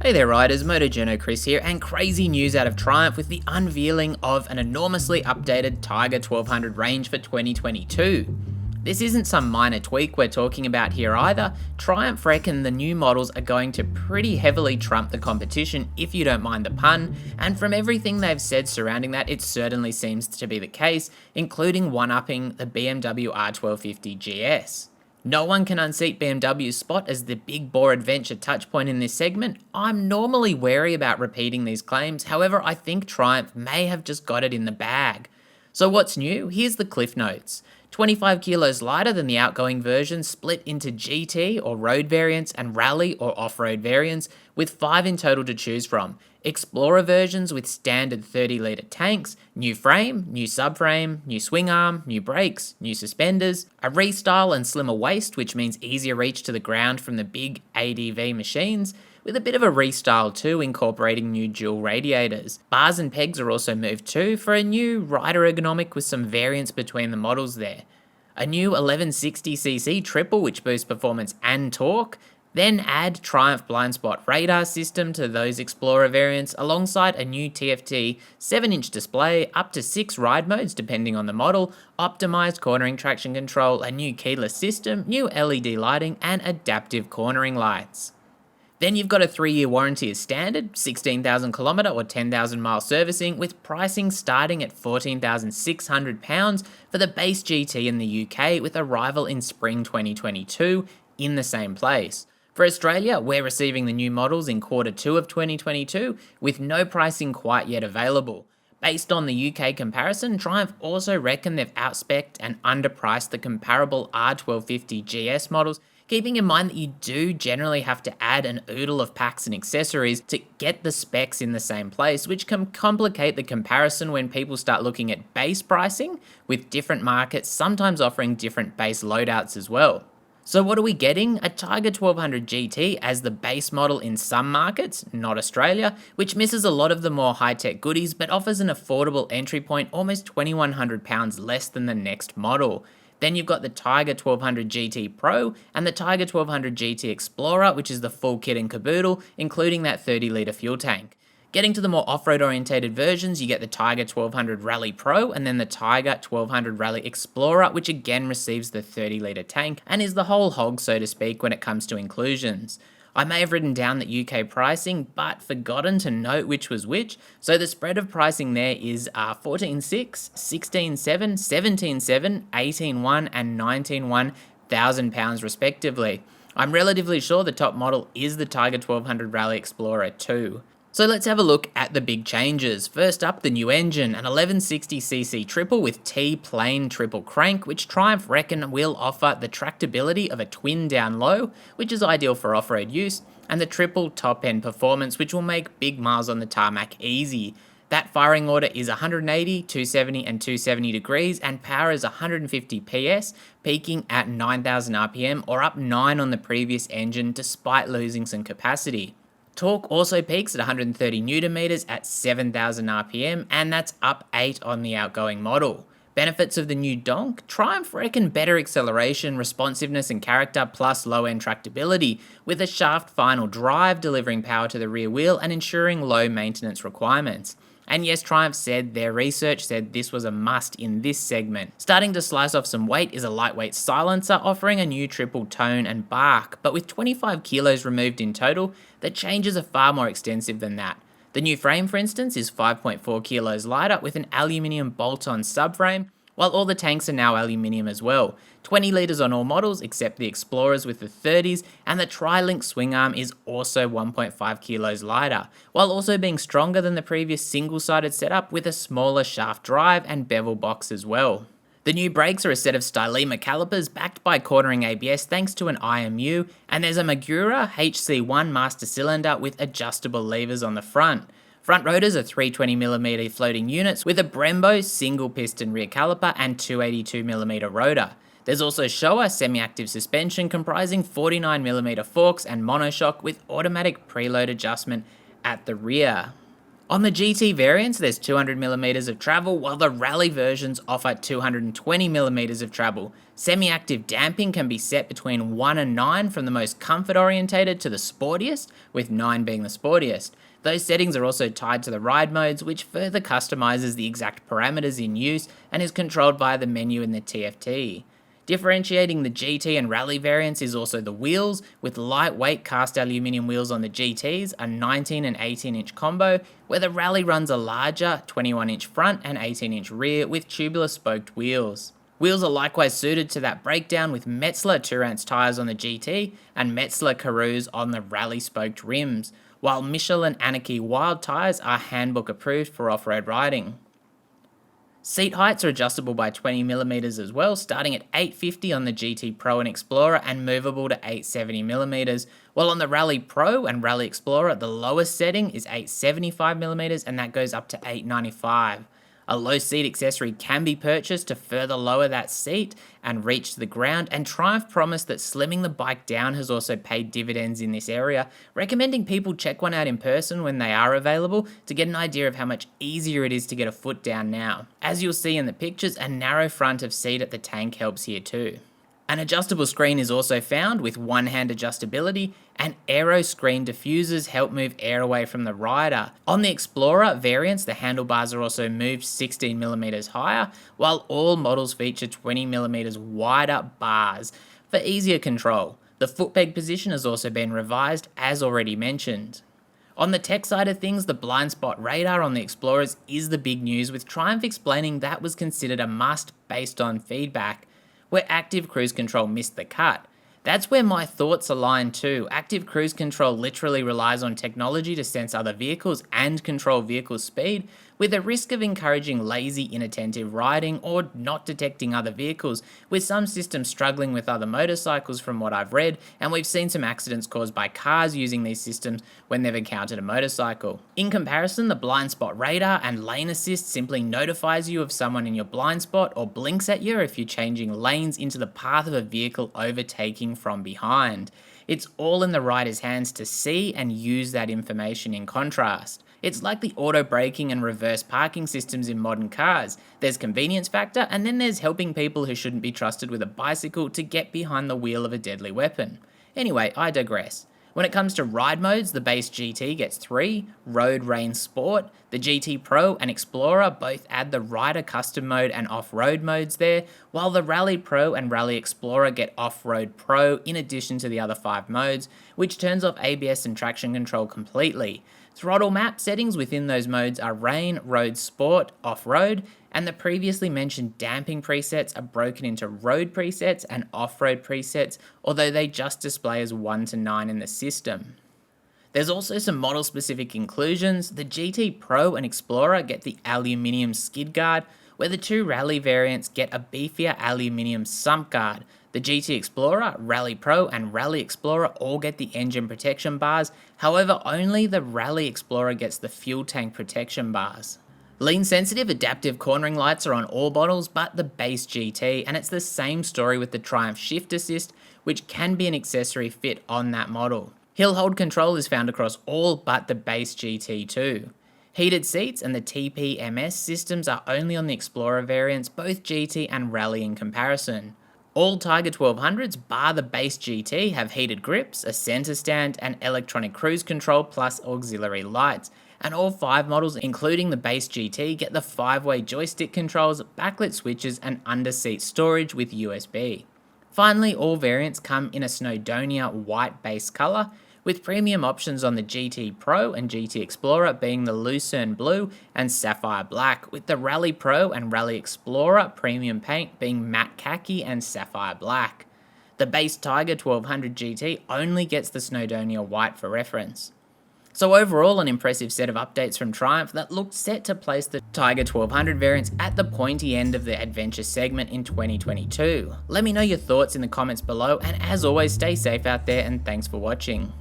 Hey there riders, Moto Journo Kris here, and crazy news out of Triumph with the unveiling of an enormously updated Tiger 1200 range for 2022. This isn't some minor tweak we're talking about here either. Triumph reckon the new models are going to pretty heavily trump the competition, if you don't mind the pun, and from everything they've said surrounding that, it certainly seems to be the case, including one-upping the BMW R 1250 GS. No one can unseat BMW's spot as the big bore adventure touchpoint in this segment. I'm normally wary about repeating these claims, however I think Triumph may have just got it in the bag. So what's new? Here's the cliff notes. 25 kilos lighter than the outgoing version, split into GT or road variants and rally or off-road variants, with 5 in total to choose from. Explorer versions with standard 30-litre tanks, new frame, new subframe, new swing arm, new brakes, new suspenders, a restyle and slimmer waist, which means easier reach to the ground from the big ADV machines, with a bit of a restyle too, incorporating new dual radiators. Bars and pegs are also moved too, for a new rider ergonomic with some variance between the models there. A new 1160cc triple which boosts performance and torque, then add Triumph blind spot radar system to those Explorer variants alongside a new TFT 7-inch display, up to 6 ride modes depending on the model, optimised cornering traction control, a new keyless system, new LED lighting and adaptive cornering lights. Then you've got a 3-year warranty as standard, 16,000 kilometre or 10,000 mile servicing, with pricing starting at £14,600 for the base GT in the UK, with arrival in spring 2022 in the same place. For Australia, we're receiving the new models in Q2 of 2022, with no pricing quite yet available. Based on the UK comparison, Triumph also reckon they've outspec'd and underpriced the comparable R1250 GS models, keeping in mind that you do generally have to add an oodle of packs and accessories to get the specs in the same place, which can complicate the comparison when people start looking at base pricing, with different markets sometimes offering different base loadouts as well. So what are we getting? A Tiger 1200 GT as the base model in some markets, not Australia, which misses a lot of the more high-tech goodies but offers an affordable entry point almost £2,100 less than the next model. Then you've got the Tiger 1200 GT Pro and the Tiger 1200 GT Explorer, which is the full kit and caboodle, including that 30-litre fuel tank. Getting to the more off-road orientated versions, you get the Tiger 1200 Rally Pro and then the Tiger 1200 Rally Explorer, which again receives the 30-litre tank and is the whole hog, so to speak, when it comes to inclusions. I may have written down the UK pricing, but forgotten to note which was which, so the spread of pricing there is 14.6, 16.7, 17.7, 18.1 and 19.1 thousand pounds respectively. I'm relatively sure the top model is the Tiger 1200 Rally Explorer 2. So let's have a look at the big changes. First up, the new engine, an 1160cc triple with T-plane triple crank, which Triumph reckon will offer the tractability of a twin down low, which is ideal for off-road use, and the triple top-end performance, which will make big miles on the tarmac easy. That firing order is 180, 270 and 270 degrees, and power is 150 PS, peaking at 9,000 RPM or up 9 on the previous engine despite losing some capacity. Torque also peaks at 130 Nm at 7,000 RPM, and that's up 8 on the outgoing model. Benefits of the new donk: Triumph reckon better acceleration, responsiveness and character, plus low-end tractability, with a shaft final drive delivering power to the rear wheel and ensuring low maintenance requirements. And yes, Triumph said their research said this was a must in this segment. Starting to slice off some weight is a lightweight silencer offering a new triple tone and bark, but with 25 kilos removed in total, the changes are far more extensive than that. The new frame, for instance, is 5.4 kilos lighter with an aluminium bolt-on subframe, while all the tanks are now aluminium as well. 20 litres on all models except the Explorers with the 30s, and the tri-link swing arm is also 1.5 kilos lighter, while also being stronger than the previous single-sided setup with a smaller shaft drive and bevel box as well. The new brakes are a set of Stylema calipers backed by cornering ABS thanks to an IMU, and there's a Magura HC1 master cylinder with adjustable levers on the front. Front rotors are 320mm floating units with a Brembo single piston rear caliper and 282mm rotor. There's also Showa semi-active suspension comprising 49mm forks and monoshock with automatic preload adjustment at the rear. On the GT variants, there's 200mm of travel, while the rally versions offer 220mm of travel. Semi-active damping can be set between 1 and 9 from the most comfort orientated to the sportiest, with 9 being the sportiest. Those settings are also tied to the ride modes, which further customizes the exact parameters in use and is controlled via the menu in the TFT. Differentiating the GT and Rally variants is also the wheels, with lightweight cast aluminium wheels on the GTs, a 19 and 18 inch combo, where the Rally runs a larger 21 inch front and 18 inch rear with tubular spoked wheels. Wheels are likewise suited to that breakdown, with Metzeler 2-ounce tyres on the GT and Metzeler Carews on the Rally spoked rims, while Michelin Anarchy Wild tyres are handbook approved for off-road riding. Seat heights are adjustable by 20mm as well, starting at 850 on the GT Pro and Explorer and movable to 870mm, while on the Rally Pro and Rally Explorer the lowest setting is 875mm and that goes up to 895. A low seat accessory can be purchased to further lower that seat and reach the ground, and Triumph promised that slimming the bike down has also paid dividends in this area, recommending people check one out in person when they are available to get an idea of how much easier it is to get a foot down now. As you'll see in the pictures, a narrow front of seat at the tank helps here too. An adjustable screen is also found with one-hand adjustability, and aero screen diffusers help move air away from the rider. On the Explorer variants, the handlebars are also moved 16mm higher, while all models feature 20mm wider bars for easier control. The foot peg position has also been revised, as already mentioned. On the tech side of things, the blind spot radar on the Explorers is the big news, with Triumph explaining that was considered a must based on feedback, where active cruise control missed the cut. That's where my thoughts align too. Active cruise control literally relies on technology to sense other vehicles and control vehicle speed, with a risk of encouraging lazy, inattentive riding or not detecting other vehicles, with some systems struggling with other motorcycles from what I've read, and we've seen some accidents caused by cars using these systems when they've encountered a motorcycle. In comparison, the blind spot radar and lane assist simply notifies you of someone in your blind spot or blinks at you if you're changing lanes into the path of a vehicle overtaking from behind. It's all in the rider's hands to see and use that information in contrast. It's like the auto braking and reverse parking systems in modern cars. There's convenience factor, and then there's helping people who shouldn't be trusted with a bicycle to get behind the wheel of a deadly weapon. Anyway, I digress. When it comes to ride modes, the base GT gets 3, Road, Rain, Sport. The GT Pro and Explorer both add the Rider Custom Mode and Off-Road modes there, while the Rally Pro and Rally Explorer get Off-Road Pro in addition to the other 5 modes, which turns off ABS and traction control completely. Throttle map settings within those modes are Rain, Road, Sport, Off-Road, and the previously mentioned damping presets are broken into road presets and off-road presets, although they just display as 1 to 9 in the system. There's also some model-specific inclusions. The GT Pro and Explorer get the aluminium skid guard, where the 2 Rally variants get a beefier aluminium sump guard. The GT Explorer, Rally Pro and Rally Explorer all get the engine protection bars, however only the Rally Explorer gets the fuel tank protection bars. Lean sensitive adaptive cornering lights are on all models but the base GT, and it's the same story with the Triumph Shift Assist, which can be an accessory fit on that model. Hill hold control is found across all but the base GT too. Heated seats and the TPMS systems are only on the Explorer variants, both GT and Rally in comparison. All Tiger 1200s bar the base GT have heated grips, a centre stand and electronic cruise control plus auxiliary lights, and all 5 models including the base GT get the 5-way joystick controls, backlit switches and under-seat storage with USB. Finally, all variants come in a Snowdonia white base colour, with premium options on the GT Pro and GT Explorer being the Lucerne Blue and Sapphire Black, with the Rally Pro and Rally Explorer premium paint being matte khaki and sapphire black. The base Tiger 1200 GT only gets the Snowdonia white for reference. So overall, an impressive set of updates from Triumph that looked set to place the Tiger 1200 variants at the pointy end of the adventure segment in 2022. Let me know your thoughts in the comments below, and as always, stay safe out there and thanks for watching.